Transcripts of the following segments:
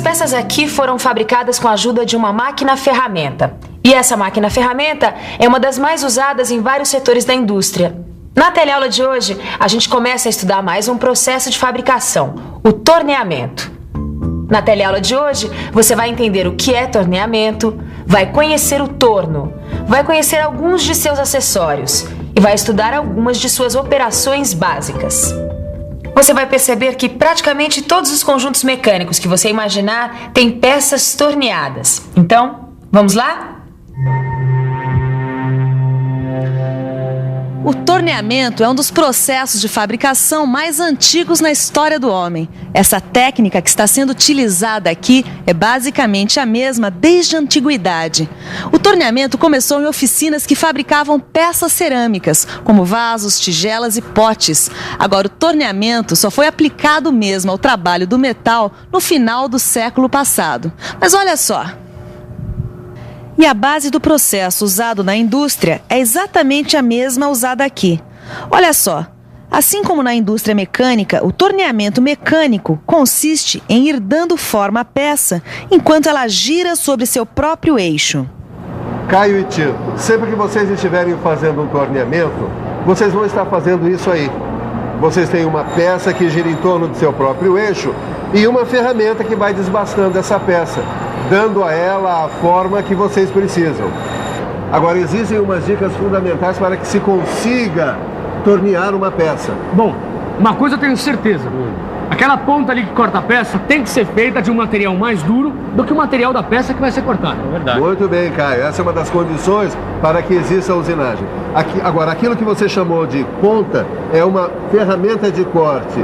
peças aqui foram fabricadas com a ajuda de uma máquina-ferramenta. E essa máquina-ferramenta é uma das mais usadas em vários setores da indústria. Na teleaula de hoje, a gente começa a estudar mais um processo de fabricação, o torneamento. Na teleaula de hoje, você vai entender o que é torneamento, vai conhecer o torno, vai conhecer alguns de seus acessórios e vai estudar algumas de suas operações básicas. Você vai perceber que praticamente todos os conjuntos mecânicos que você imaginar têm peças torneadas. Então, vamos lá? O torneamento é um dos processos de fabricação mais antigos na história do homem. Essa técnica que está sendo utilizada aqui é basicamente a mesma desde a antiguidade. O torneamento começou em oficinas que fabricavam peças cerâmicas, como vasos, tigelas e potes. Agora, o torneamento só foi aplicado mesmo ao trabalho do metal no final do século passado. Mas olha só. E a base do processo usado na indústria é exatamente a mesma usada aqui. Olha só, assim como na indústria mecânica, o torneamento mecânico consiste em ir dando forma à peça enquanto ela gira sobre seu próprio eixo. Caio e Tito, sempre que vocês estiverem fazendo um torneamento, vocês vão estar fazendo isso aí. Vocês têm uma peça que gira em torno do seu próprio eixo e uma ferramenta que vai desbastando essa peça, dando a ela a forma que vocês precisam. Agora, existem umas dicas fundamentais para que se consiga tornear uma peça. Bom, uma coisa eu tenho certeza. Aquela ponta ali que corta a peça tem que ser feita de um material mais duro do que o material da peça que vai ser cortada. É verdade. Muito bem, Caio. Essa é uma das condições para que exista a usinagem. Agora, aquilo que você chamou de ponta é uma ferramenta de corte.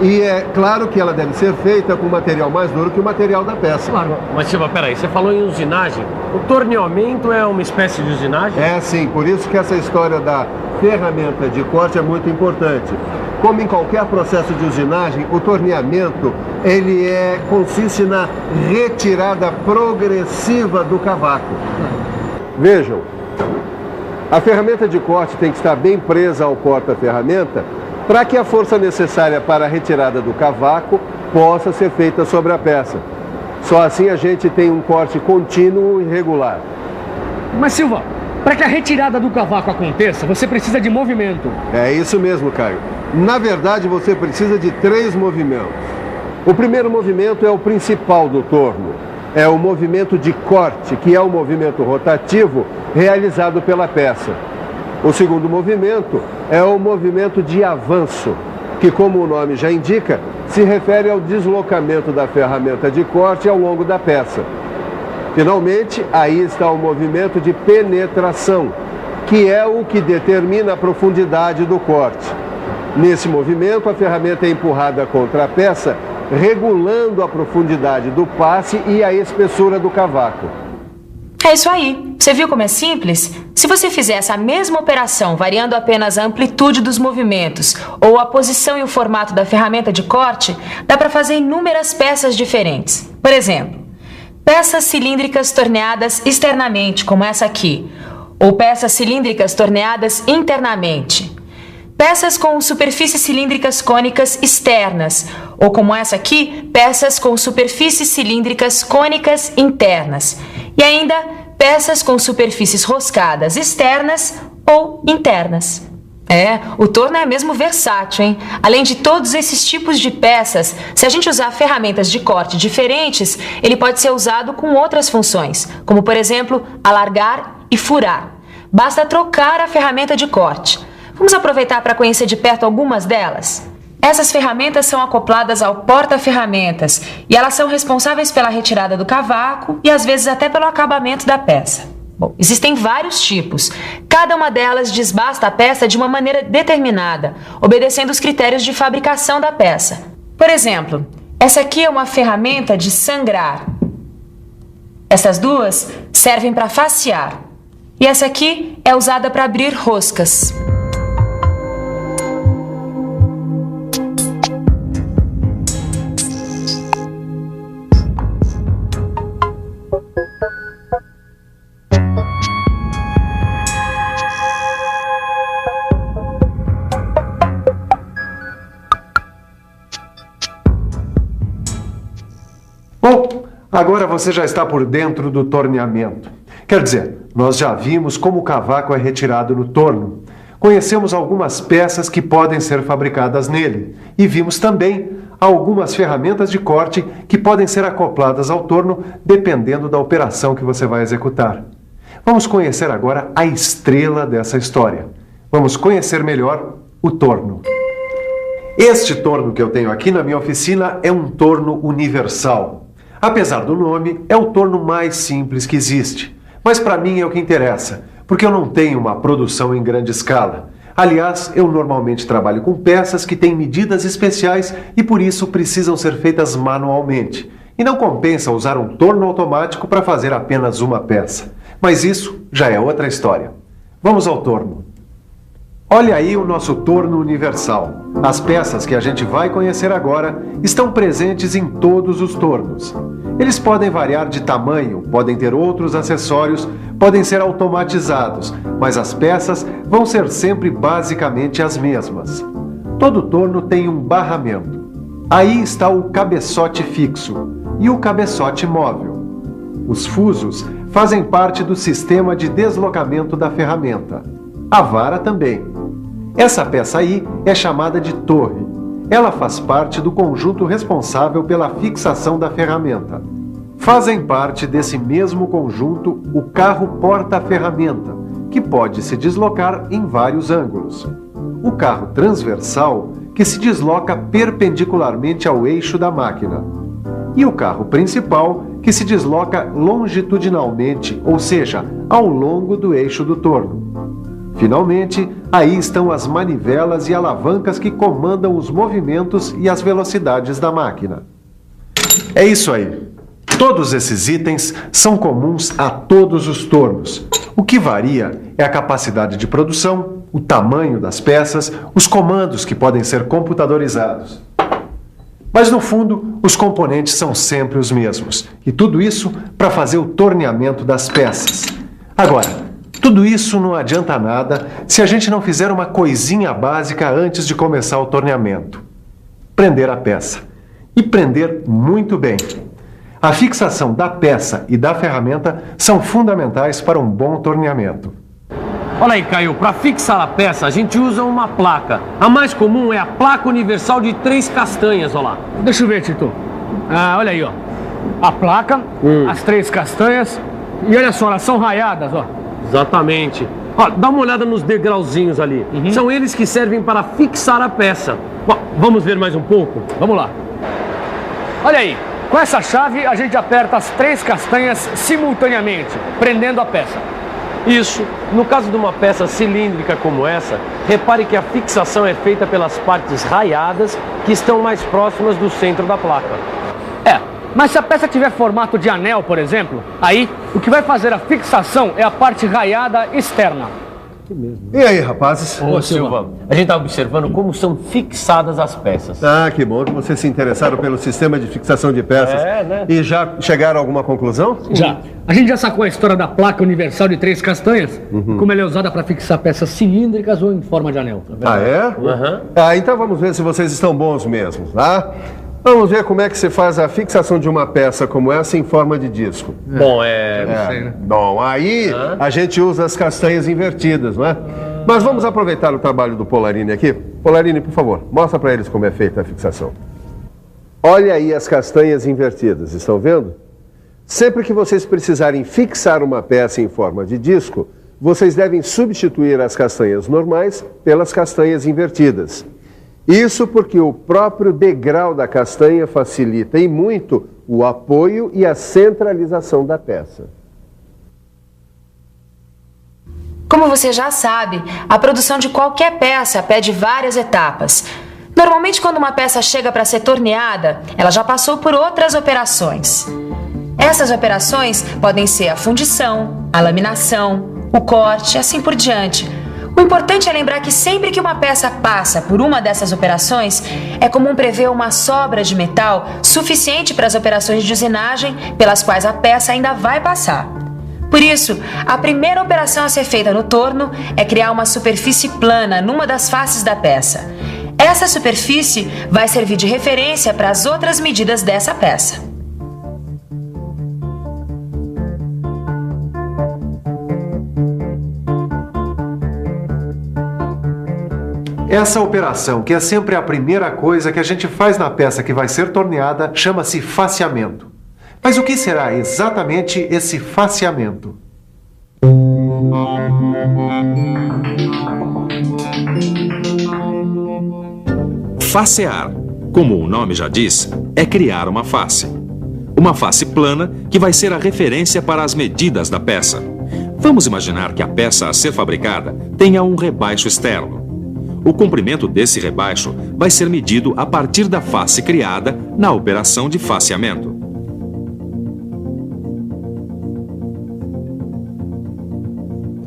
E é claro que ela deve ser feita com material mais duro que o material da peça. Claro. Mas, Silva, peraí, você falou em usinagem. O torneamento é uma espécie de usinagem? É sim, por isso que essa história da ferramenta de corte é muito importante. Como em qualquer processo de usinagem, o torneamento consiste na retirada progressiva do cavaco. Vejam, a ferramenta de corte tem que estar bem presa ao porta-ferramenta para que a força necessária para a retirada do cavaco possa ser feita sobre a peça. Só assim a gente tem um corte contínuo e regular. Mas, Silva, para que a retirada do cavaco aconteça, você precisa de movimento. É isso mesmo, Caio. Na verdade, você precisa de 3 movimentos. O primeiro movimento é o principal do torno. É o movimento de corte, que é o movimento rotativo realizado pela peça. O segundo movimento é o movimento de avanço, que, como o nome já indica, se refere ao deslocamento da ferramenta de corte ao longo da peça. Finalmente, aí está o movimento de penetração, que é o que determina a profundidade do corte. Nesse movimento, a ferramenta é empurrada contra a peça, regulando a profundidade do passe e a espessura do cavaco. É isso aí. Você viu como é simples? Se você fizer essa mesma operação, variando apenas a amplitude dos movimentos ou a posição e o formato da ferramenta de corte, dá para fazer inúmeras peças diferentes. Por exemplo, peças cilíndricas torneadas externamente, como essa aqui, ou peças cilíndricas torneadas internamente. Peças com superfícies cilíndricas cônicas externas, ou como essa aqui, peças com superfícies cilíndricas cônicas internas. E ainda, peças com superfícies roscadas externas ou internas. O torno é mesmo versátil, hein? Além de todos esses tipos de peças, se a gente usar ferramentas de corte diferentes, ele pode ser usado com outras funções, como por exemplo, alargar e furar. Basta trocar a ferramenta de corte. Vamos aproveitar para conhecer de perto algumas delas? Essas ferramentas são acopladas ao porta-ferramentas e elas são responsáveis pela retirada do cavaco e às vezes até pelo acabamento da peça. Bom, existem vários tipos. Cada uma delas desbasta a peça de uma maneira determinada, obedecendo os critérios de fabricação da peça. Por exemplo, essa aqui é uma ferramenta de sangrar. Essas duas servem para facear. E essa aqui é usada para abrir roscas. Bom, Agora você já está por dentro do torneamento. Quer dizer, nós já vimos como o cavaco é retirado no torno. Conhecemos algumas peças que podem ser fabricadas nele. E vimos também algumas ferramentas de corte que podem ser acopladas ao torno dependendo da operação que você vai executar. Vamos conhecer agora a estrela dessa história. Vamos conhecer melhor o torno. Este torno que eu tenho aqui na minha oficina é um torno universal. Apesar do nome, é o torno mais simples que existe. Mas para mim é o que interessa, porque eu não tenho uma produção em grande escala. Aliás, eu normalmente trabalho com peças que têm medidas especiais e por isso precisam ser feitas manualmente. E não compensa usar um torno automático para fazer apenas uma peça. Mas isso já é outra história. Vamos ao torno. Olha aí o nosso torno universal. As peças que a gente vai conhecer agora estão presentes em todos os tornos. Eles podem variar de tamanho, podem ter outros acessórios, podem ser automatizados, mas as peças vão ser sempre basicamente as mesmas. Todo torno tem um barramento. Aí está o cabeçote fixo e o cabeçote móvel. Os fusos fazem parte do sistema de deslocamento da ferramenta. A vara também. Essa peça aí é chamada de torre. Ela faz parte do conjunto responsável pela fixação da ferramenta. Fazem parte desse mesmo conjunto o carro porta-ferramenta, que pode se deslocar em vários ângulos. O carro transversal, que se desloca perpendicularmente ao eixo da máquina. E o carro principal, que se desloca longitudinalmente, ou seja, ao longo do eixo do torno. Finalmente, aí estão as manivelas e alavancas que comandam os movimentos e as velocidades da máquina. É isso aí. Todos esses itens são comuns a todos os tornos. O que varia é a capacidade de produção, o tamanho das peças, os comandos que podem ser computadorizados. Mas no fundo, os componentes são sempre os mesmos. E tudo isso para fazer o torneamento das peças. Agora, tudo isso não adianta nada se a gente não fizer uma coisinha básica antes de começar o torneamento. Prender a peça. E prender muito bem. A fixação da peça e da ferramenta são fundamentais para um bom torneamento. Olha aí, Caio, para fixar a peça a gente usa uma placa. A mais comum é a placa universal de 3 castanhas, olha lá. Deixa eu ver, Tito. Olha aí, ó. A placa, as 3 castanhas. E olha só, elas são raiadas, ó. Exatamente. Ó, dá uma olhada nos degrauzinhos ali. São eles que servem para fixar a peça. Bom, vamos ver mais um pouco? Vamos lá. Olha aí. Com essa chave, a gente aperta as 3 castanhas simultaneamente, prendendo a peça. Isso. No caso de uma peça cilíndrica como essa, repare que a fixação é feita pelas partes raiadas que estão mais próximas do centro da placa. Mas se a peça tiver formato de anel, por exemplo, aí o que vai fazer a fixação é a parte raiada externa. E aí, rapazes? Ô, Silva, a gente está observando como são fixadas as peças. Ah, que bom que vocês se interessaram pelo sistema de fixação de peças. Né? E já chegaram a alguma conclusão? Já. A gente já sacou a história da placa universal de 3 castanhas, como ela é usada para fixar peças cilíndricas ou em forma de anel. Ah, é? Então vamos ver se vocês estão bons mesmo, tá? Vamos ver como é que se faz a fixação de uma peça como essa em forma de disco. Bom, Bom, aí a gente usa as castanhas invertidas, não é? Mas vamos aproveitar o trabalho do Polarini aqui. Polarini, por favor, mostra para eles como é feita a fixação. Olha aí as castanhas invertidas, estão vendo? Sempre que vocês precisarem fixar uma peça em forma de disco, vocês devem substituir as castanhas normais pelas castanhas invertidas. Isso porque o próprio degrau da castanha facilita e muito o apoio e a centralização da peça. Como você já sabe, a produção de qualquer peça pede várias etapas. Normalmente, quando uma peça chega para ser torneada, ela já passou por outras operações. Essas operações podem ser a fundição, a laminação, o corte e assim por diante. O importante é lembrar que sempre que uma peça passa por uma dessas operações, é comum prever uma sobra de metal suficiente para as operações de usinagem pelas quais a peça ainda vai passar. Por isso, a primeira operação a ser feita no torno é criar uma superfície plana numa das faces da peça. Essa superfície vai servir de referência para as outras medidas dessa peça. Essa operação, que é sempre a primeira coisa que a gente faz na peça que vai ser torneada, chama-se faceamento. Mas o que será exatamente esse faceamento? Facear, como o nome já diz, é criar uma face. Uma face plana que vai ser a referência para as medidas da peça. Vamos imaginar que a peça a ser fabricada tenha um rebaixo externo. O comprimento desse rebaixo vai ser medido a partir da face criada na operação de faceamento.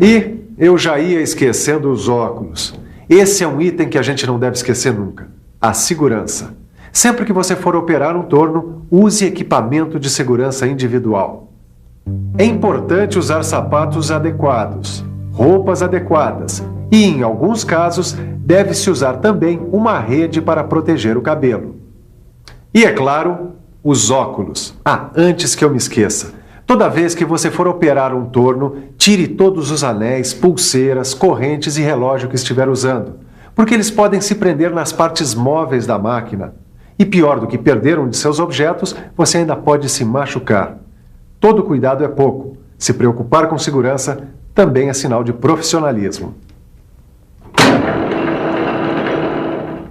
E eu já ia esquecendo os óculos. Esse é um item que a gente não deve esquecer nunca. A segurança. Sempre que você for operar um torno, use equipamento de segurança individual. É importante usar sapatos adequados, roupas adequadas e, em alguns casos, deve-se usar também uma rede para proteger o cabelo. E, é claro, os óculos. Antes que eu me esqueça. Toda vez que você for operar um torno, tire todos os anéis, pulseiras, correntes e relógio que estiver usando, porque eles podem se prender nas partes móveis da máquina. E pior do que perder um de seus objetos, você ainda pode se machucar. Todo cuidado é pouco. Se preocupar com segurança também é sinal de profissionalismo.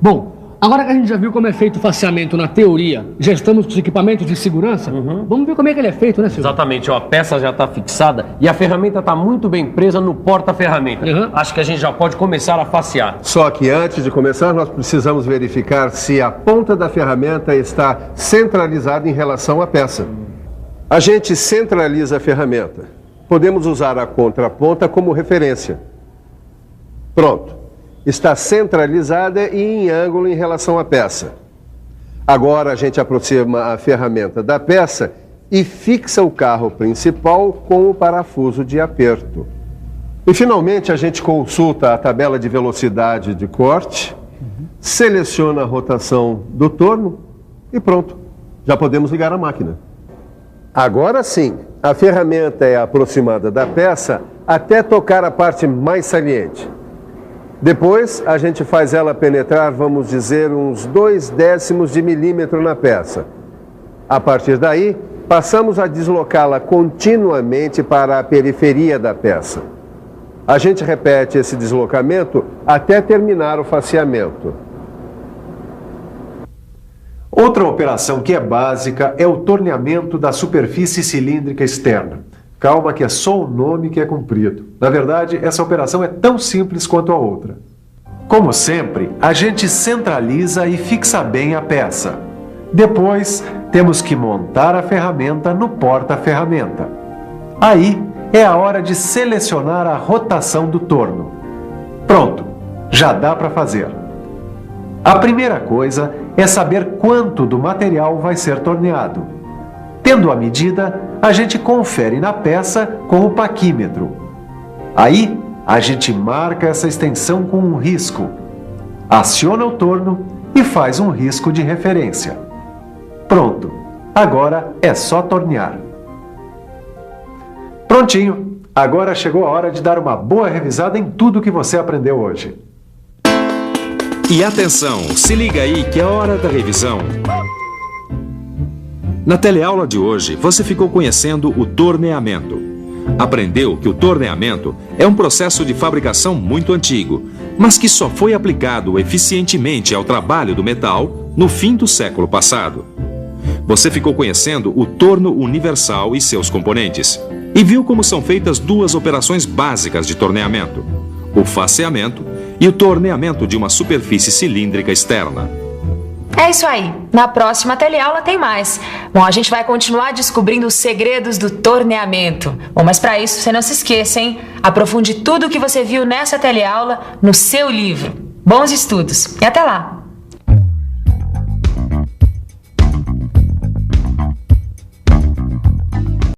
Bom, agora que a gente já viu como é feito o faceamento na teoria, já estamos com os equipamentos de segurança, vamos ver como é que ele é feito, né, Silvio? Exatamente, ó, a peça já está fixada e a ferramenta está muito bem presa no porta-ferramenta. Acho que a gente já pode começar a facear. Só que antes de começar, nós precisamos verificar se a ponta da ferramenta está centralizada em relação à peça. A gente centraliza a ferramenta. Podemos usar a contraponta como referência. Pronto. Está centralizada e em ângulo em relação à peça. Agora a gente aproxima a ferramenta da peça e fixa o carro principal com o parafuso de aperto. E finalmente a gente consulta a tabela de velocidade de corte, seleciona a rotação do torno e pronto, já podemos ligar a máquina. Agora sim, a ferramenta é aproximada da peça até tocar a parte mais saliente. Depois, a gente faz ela penetrar, vamos dizer, uns 0,2 de milímetro na peça. A partir daí, passamos a deslocá-la continuamente para a periferia da peça. A gente repete esse deslocamento até terminar o faceamento. Outra operação que é básica é o torneamento da superfície cilíndrica externa. Calma que é só o nome que é cumprido. Na verdade, essa operação é tão simples quanto a outra. Como sempre, a gente centraliza e fixa bem a peça. Depois, temos que montar a ferramenta no porta-ferramenta. Aí, é a hora de selecionar a rotação do torno. Pronto, já dá para fazer. A primeira coisa é saber quanto do material vai ser torneado. Tendo a medida, a gente confere na peça com o paquímetro. Aí, a gente marca essa extensão com um risco, aciona o torno e faz um risco de referência. Pronto, agora é só tornear. Prontinho, agora chegou a hora de dar uma boa revisada em tudo que você aprendeu hoje. E atenção, se liga aí que é hora da revisão. Na teleaula de hoje, você ficou conhecendo o torneamento. Aprendeu que o torneamento é um processo de fabricação muito antigo, mas que só foi aplicado eficientemente ao trabalho do metal no fim do século passado. Você ficou conhecendo o torno universal e seus componentes, e viu como são feitas duas operações básicas de torneamento: o faceamento e o torneamento de uma superfície cilíndrica externa. É isso aí. Na próxima teleaula tem mais. Bom, a gente vai continuar descobrindo os segredos do torneamento. Bom, mas para isso, você não se esqueça, hein? Aprofunde tudo o que você viu nessa teleaula no seu livro. Bons estudos e até lá!